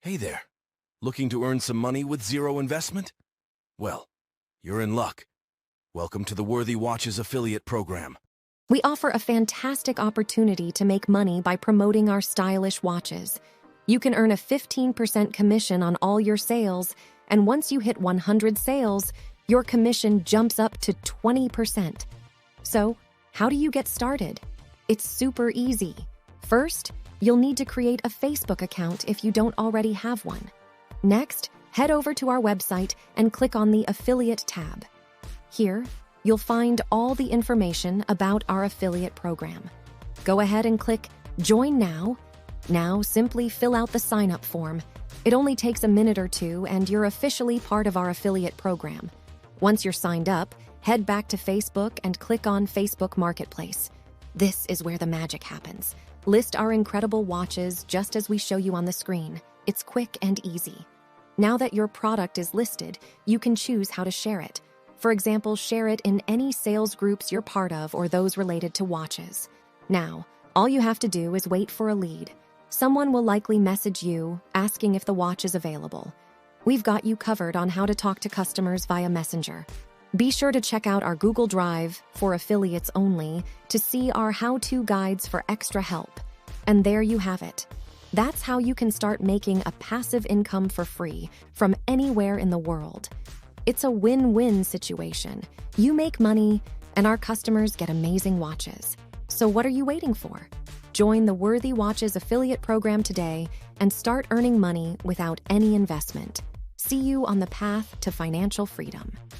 Hey there. Looking to earn some money with zero investment? Well, you're in luck. Welcome to the Worthy Watches affiliate program. We offer a fantastic opportunity to make money by promoting our stylish watches. You can earn a 15% commission on all your sales, and once you hit 100 sales, your commission jumps up to 20%. So, how do you get started? It's super easy. First, you'll need to create a Facebook account if you don't already have one. Next, head over to our website and click on the Affiliate tab. Here, you'll find all the information about our affiliate program. Go ahead and click Join Now. Now, simply fill out the sign-up form. It only takes a minute or two, and you're officially part of our affiliate program. Once you're signed up, head back to Facebook and click on Facebook Marketplace. This is where the magic happens. List our incredible watches just as we show you on the screen. It's quick and easy. Now that your product is listed, you can choose how to share it. For example, share it in any sales groups you're part of or those related to watches. Now, all you have to do is wait for a lead. Someone will likely message you asking if the watch is available. We've got you covered on how to talk to customers via Messenger. Be sure to check out our Google Drive, for affiliates only, to see our how-to guides for extra help. And there you have it. That's how you can start making a passive income for free from anywhere in the world. It's a win-win situation. You make money, and our customers get amazing watches. So what are you waiting for? Join the Worthy Watches affiliate program today and start earning money without any investment. See you on the path to financial freedom.